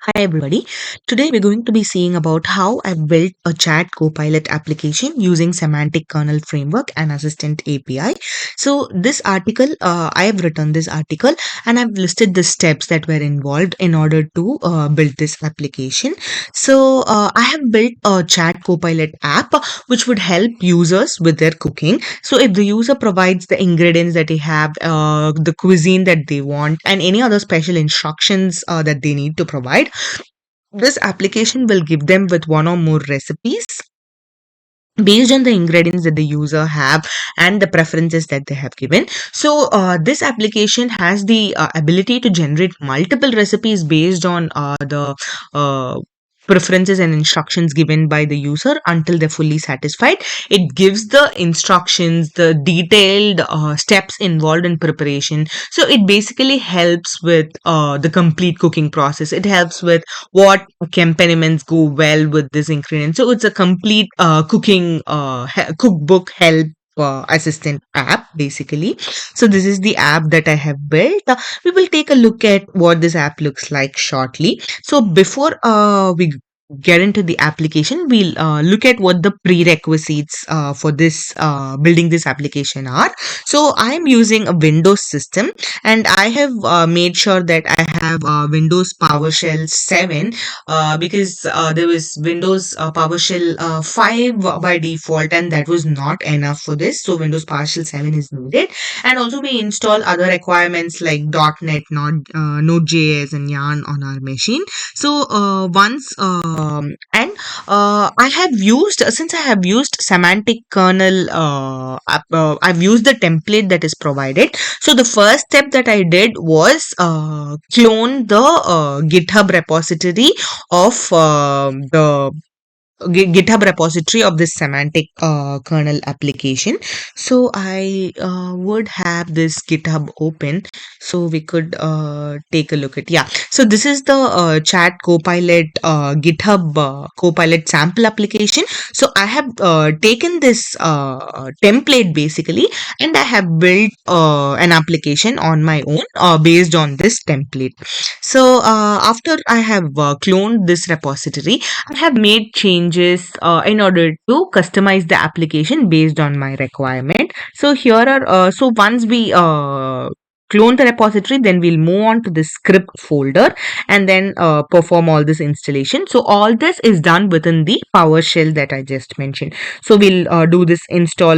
Hi everybody. Today we're going to be seeing about how I've built a chat copilot application using semantic kernel framework and assistant API. So this article, I have written this article and I've listed the steps that were involved in order to build this application. So I have built a chat copilot app which would help users with their cooking. So if the user provides the ingredients that they have, the cuisine that they want, and any other special instructions that they need to provide, this application will give them with one or more recipes based on the ingredients that the user have and the preferences that they have given. So this application has the ability to generate multiple recipes based on the preferences and instructions given by the user until they're fully satisfied. It gives the instructions, the detailed steps involved in preparation. So it basically helps with the complete cooking process. It helps with what accompaniments go well with this ingredient. So it's a complete cooking cookbook help assistant app basically. So this is the app that I have built. We will take a look at what this app looks like shortly. So before we get into the application, we'll look at what the prerequisites for this building this application are. So I'm using a Windows system, and I have made sure that I have Windows PowerShell 7 because there was Windows PowerShell 5 by default, and that was not enough for this. So Windows PowerShell 7 is needed, and also we install other requirements like .NET, Node.js, and Yarn on our machine. So once and I have used since I have used semantic kernel, I've used the template that is provided. So the first step that I did was clone the GitHub repository of the GitHub repository of this semantic kernel application. So I would have this GitHub open so we could take a look at. Yeah, so this is the chat copilot GitHub copilot sample application. So I have taken this template basically, and I have built an application on my own based on this template. So after I have cloned this repository, I have made changes in order to customize the application based on my requirement. So here are so once we clone the repository, then we'll move on to the script folder and then perform all this installation. So all this is done within the PowerShell that I just mentioned. So we'll do this install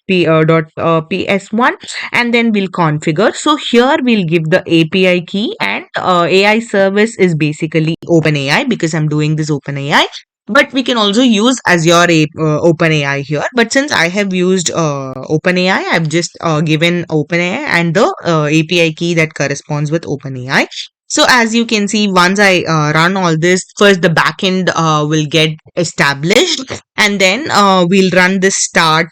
ps1, and then we'll configure. So here we'll give the API key, and AI service is basically OpenAI because I'm doing this OpenAI. But we can also use Azure OpenAI here. But since I have used OpenAI, I've just given OpenAI and the API key that corresponds with OpenAI. So as you can see, once I run all this, first the backend will get established, and then we'll run this start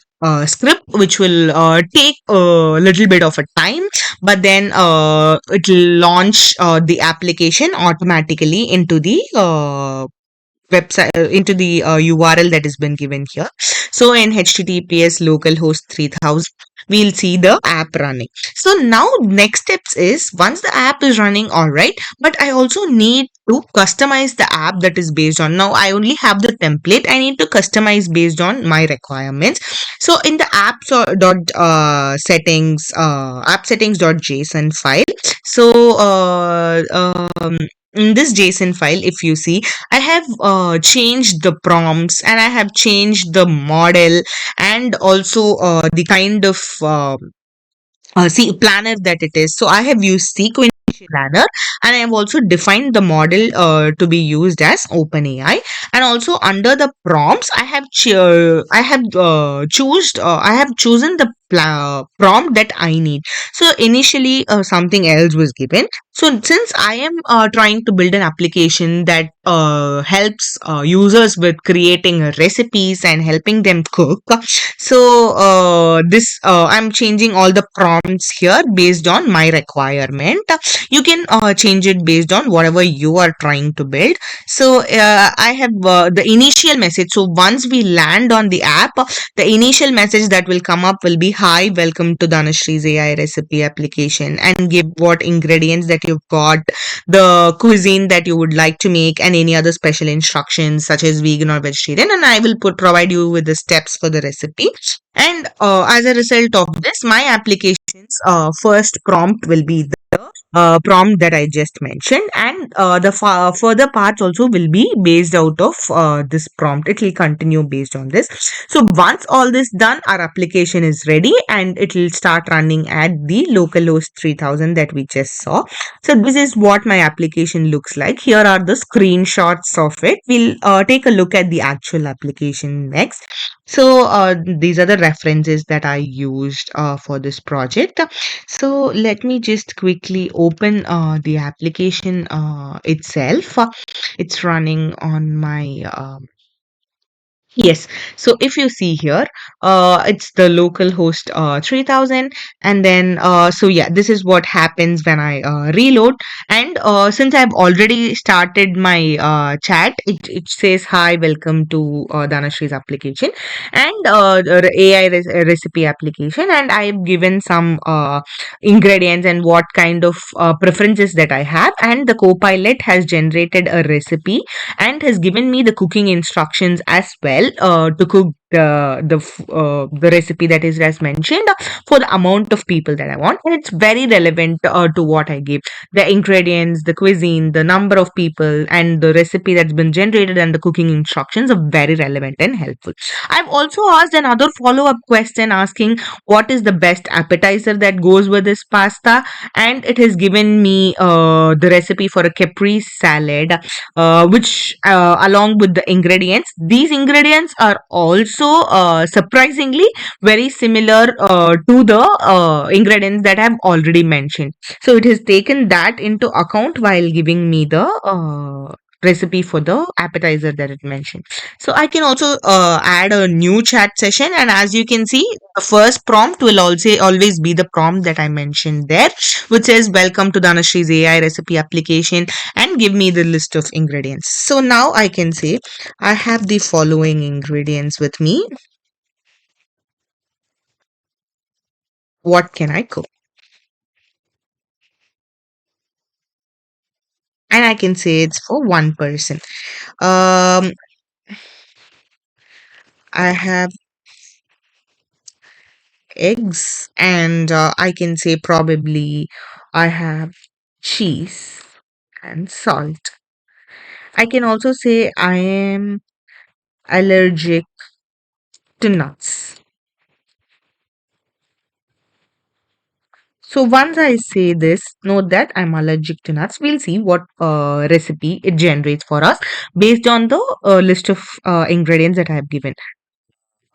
script, which will take a little bit of a time, but then it will launch the application automatically into the website, into the URL that has been given here. So in HTTPS localhost 3000, we'll see the app running. So now next steps is, once the app is running, all right, but I also need to customize the app that is based on. Now I only have the template. I need to customize based on my requirements. So in the settings, app settings.json file. So in this JSON file, if you see, I have changed the prompts, and I have changed the model, and also the kind of planner that it is. So I have used sequential planner, and I have also defined the model to be used as OpenAI. And also under the prompts, I have chosen the prompt that I need. So initially something else was given. So since I am trying to build an application that helps users with creating recipes and helping them cook, so this I'm changing all the prompts here based on my requirement. You can change change it based on whatever you are trying to build. So I have the initial message. So once we land on the app, the initial message that will come up will be, "Hi, welcome to Dhanashree's AI recipe application," and give what ingredients that you've got, the cuisine that you would like to make, and any other special instructions such as vegan or vegetarian. And I will provide you with the steps for the recipe. And as a result of this, my application's first prompt will be the prompt that I just mentioned, and the further parts also will be based out of this prompt. It will continue based on this. So once all this done, our application is ready, and it will start running at the localhost 3000 that we just saw. So this is what my application looks like. Here are the screenshots of it. We'll take a look at the actual application next. So these are the references that I used for this project. So let me just quickly open the application itself. It's running on my Yes. So if you see here, it's the local host 3000. And then, so yeah, this is what happens when I reload. And since I've already started my chat, it says, "Hi, welcome to Dhanashree's application and the AI recipe application." And I've given some ingredients and what kind of preferences that I have. And the copilot has generated a recipe and has given me the cooking instructions as well to cook the recipe that is as mentioned for the amount of people that I want. And it's very relevant to what I give. The ingredients, the cuisine, the number of people, and the recipe that's been generated, and the cooking instructions are very relevant and helpful. I've also asked another follow-up question asking what is the best appetizer that goes with this pasta, and it has given me the recipe for a caprese salad, which along with the ingredients, these ingredients are also surprisingly very similar to the ingredients that I've already mentioned. So it has taken that into account while giving me the recipe for the appetizer that it mentioned. So I can also add a new chat session, and as you can see, the first prompt will also always be the prompt that I mentioned there, which says, "Welcome to Dhanashree's AI recipe application," and give me the list of ingredients. So now I can say I have the following ingredients with me. What can I cook? And I can say it's for one person. Um, I have eggs, and I can say probably I have cheese and salt. I can also say I am allergic to nuts. So once I say this, note that I'm allergic to nuts. We'll see what recipe it generates for us based on the list of ingredients that I have given.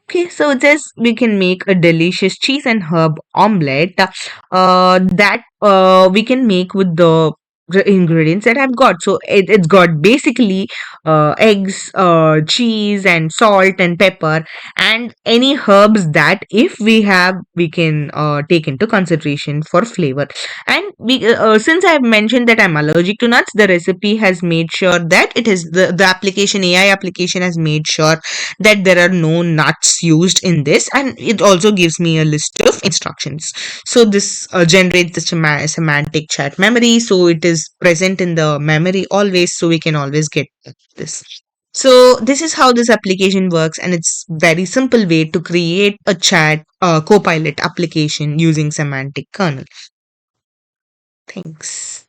Okay, so it says we can make a delicious cheese and herb omelette that we can make with the ingredients that I've got. So it's got basically eggs, cheese, and salt and pepper, and any herbs that if we have, we can take into consideration for flavor. And since I've mentioned that I'm allergic to nuts, the recipe has made sure that it is the application AI application has made sure that there are no nuts used in this, and it also gives me a list of instructions. So this generates the semantic chat memory, so it is present in the memory always, so we can always get this. So this is how this application works, and it's very simple way to create a chat copilot application using semantic kernel. Thanks.